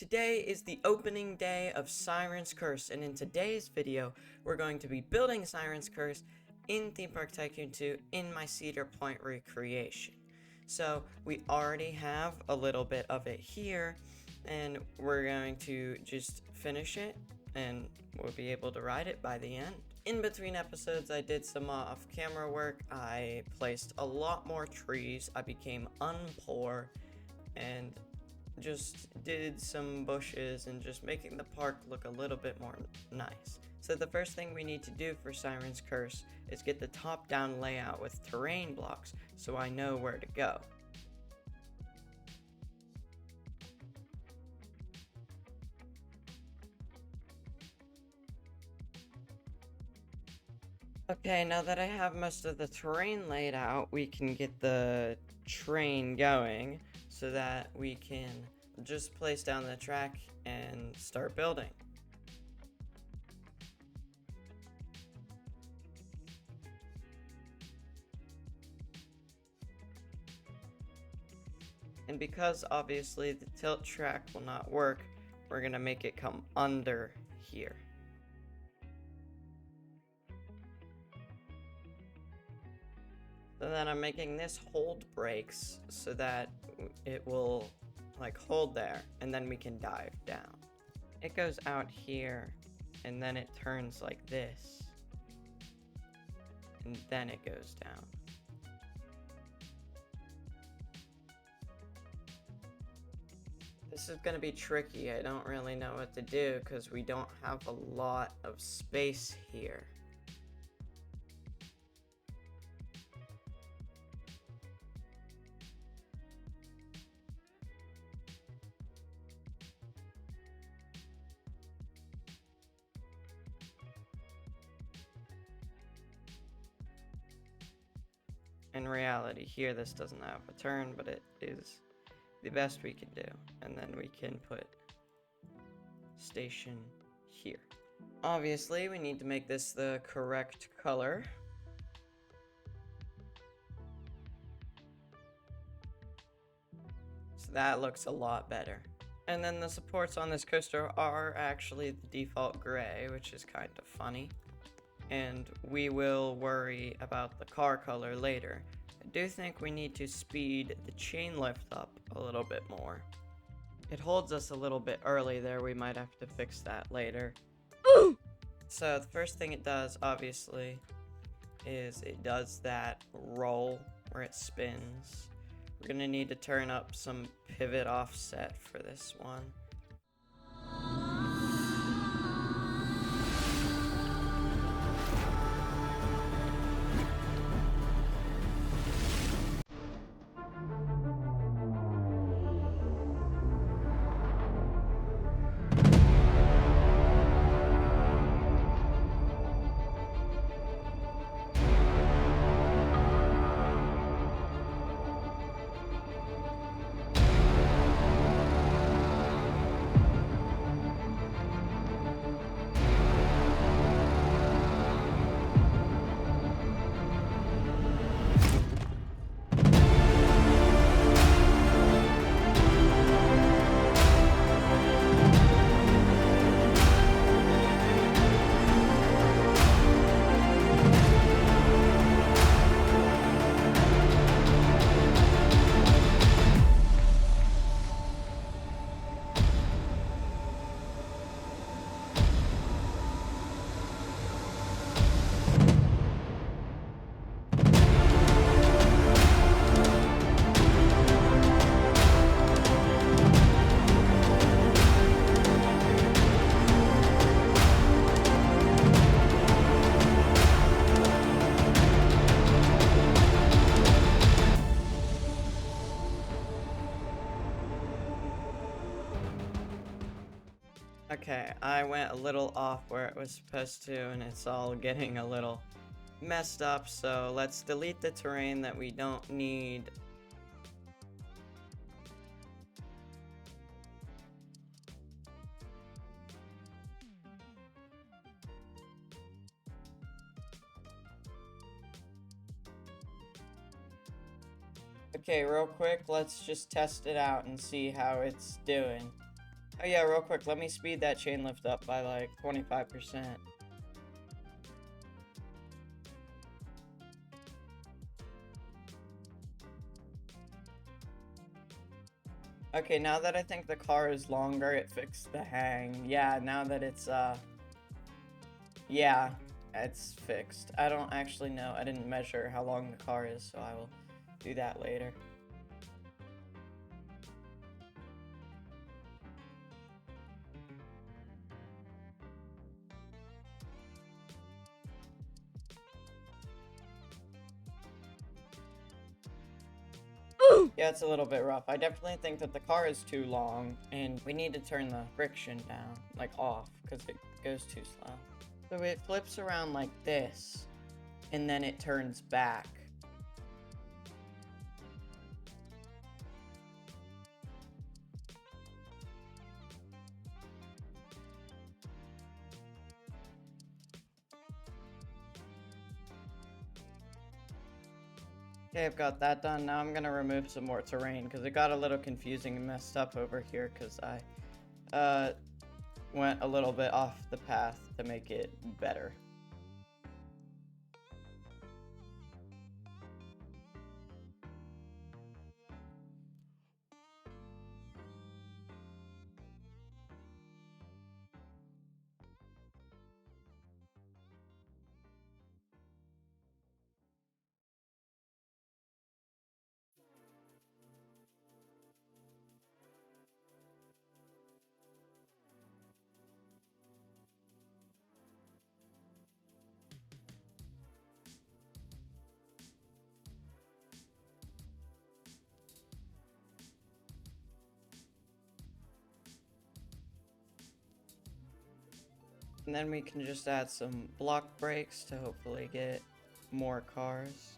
Today is the opening day of Siren's Curse, and in today's video, we're going to be building Siren's Curse in Theme Park Tycoon 2 in my Cedar Point recreation. So, we already have a little bit of it here, and we're going to just finish it, and we'll be able to ride it by the end. In between episodes, I did some off-camera work. I placed a lot more trees. I became unpoor, and just did some bushes and just making the park look a little bit more nice. So the first thing we need to do for Siren's Curse is get the top-down layout with terrain blocks so I know where to go. Okay, now that I have most of the terrain laid out, we can get the train going so that we can just place down the track and start building. And because obviously the tilt track will not work, we're gonna make it come under here. So then I'm making this hold brakes so that it will like hold there and then we can dive down. It goes out here and then it turns like this and then it goes down. This is gonna be tricky. I don't really know what to do because we don't have a lot of space here. In reality, here this doesn't have a turn, but it is the best we can do. And then we can put station here. Obviously, we need to make this the correct color. So that looks a lot better. And then the supports on this coaster are actually the default gray, which is kind of funny. And we will worry about the car color later. I do think we need to speed the chain lift up a little bit more. It holds us a little bit early there, we might have to fix that later. So the first thing it does, obviously, is it does that roll where it spins. We're gonna need to turn up some pivot offset for this one. Okay, I went a little off where it was supposed to, and it's all getting a little messed up, so let's delete the terrain that we don't need. Okay, real quick, let's just test it out and see how it's doing. Oh yeah, real quick, let me speed that chain lift up by like 25%. Okay, now that I think the car is longer, it fixed the hang. Yeah, now that it's, yeah, it's fixed. I don't actually know. I didn't measure how long the car is, so I will do that later. Yeah, it's a little bit rough. I definitely think that the car is too long, and we need to turn the friction down, like off, because it goes too slow. So it flips around like this, and then it turns back. Okay, I've got that done. Now I'm gonna remove some more terrain because it got a little confusing and messed up over here because I went a little bit off the path to make it better. And then we can just add some block brakes to hopefully get more cars.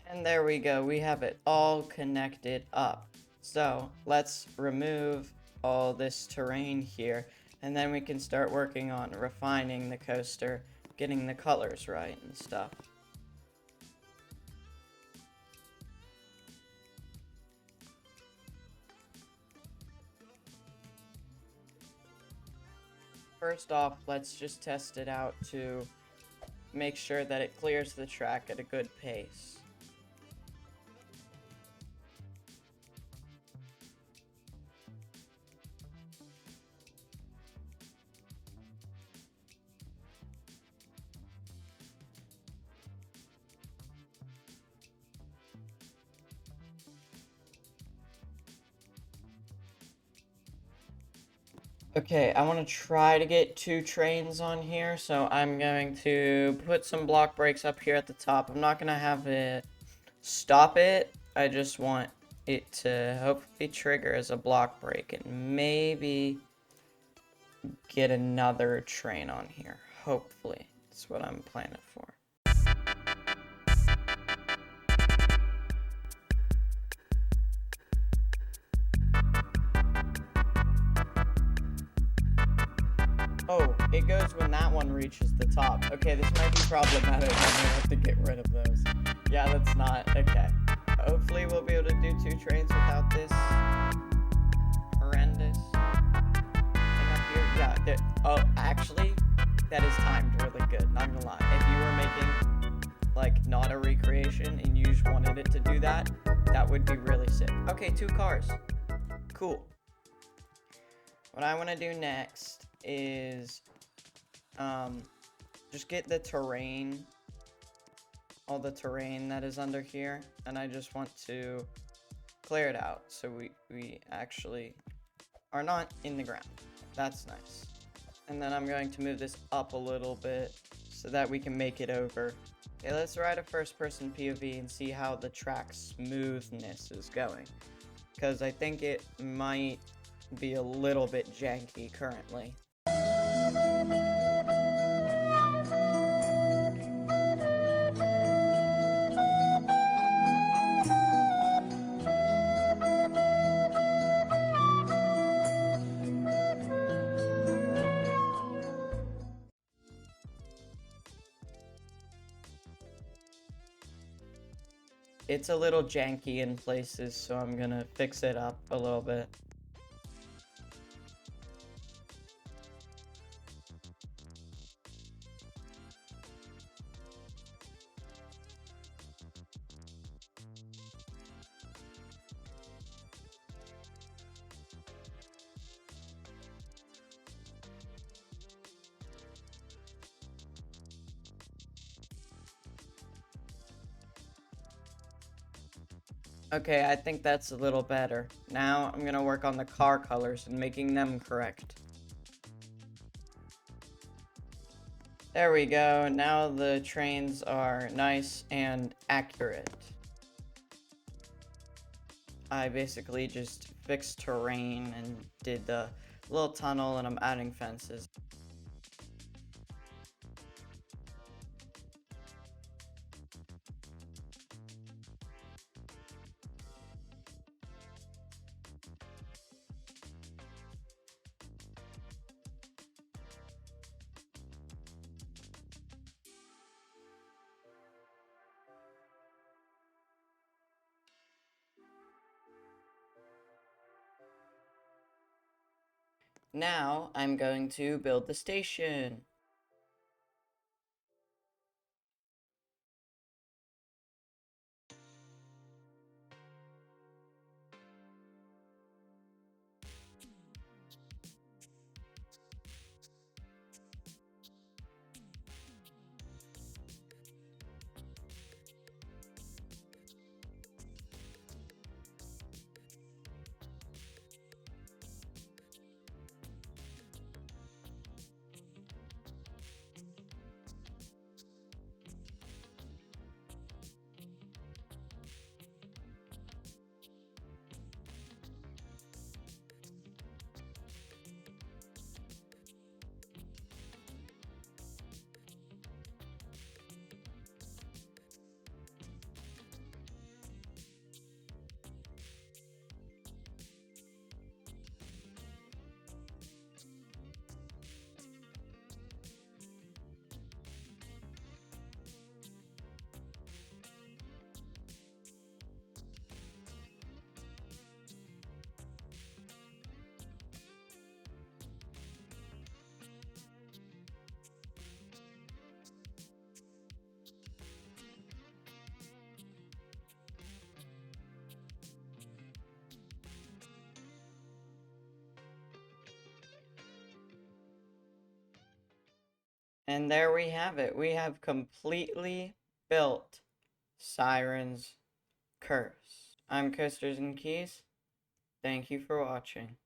And there we go, we have it all connected up. So let's remove all this terrain here, and then we can start working on refining the coaster, getting the colors right and stuff. First off, let's just test it out to make sure that it clears the track at a good pace. Okay, I want to try to get 2 trains on here, so I'm going to put some block brakes up here at the top. I'm not going to have it stop it. I just want it to hopefully trigger as a block brake and maybe get another train on here. Hopefully. That's what I'm planning for. Oh, it goes when that one reaches the top. Okay, this might be problematic. I'm gonna have to get rid of those. Yeah, that's not... Okay. Hopefully we'll be able to do 2 trains without this horrendous thing up here. Yeah, oh, actually, that is timed really good. Not gonna lie. If you were making, like, not a recreation and you just wanted it to do that, that would be really sick. Okay, 2 cars. Cool. What I want to do next is just get the terrain, all the terrain that is under here, and I just want to clear it out so we actually are not in the ground. That's nice. And then I'm going to move this up a little bit so that we can make it over. Okay, let's ride a first-person POV and see how the track smoothness is going, because I think it might be a little bit janky currently. It's a little janky in places, so I'm gonna fix it up a little bit. Okay, I think that's a little better. Now I'm gonna work on the car colors and making them correct. There we go. Now the trains are nice and accurate. I basically just fixed terrain and did the little tunnel, and I'm adding fences. Now I'm going to build the station. And there we have it. We have completely built Siren's Curse. I'm Coasters and Keys. Thank you for watching.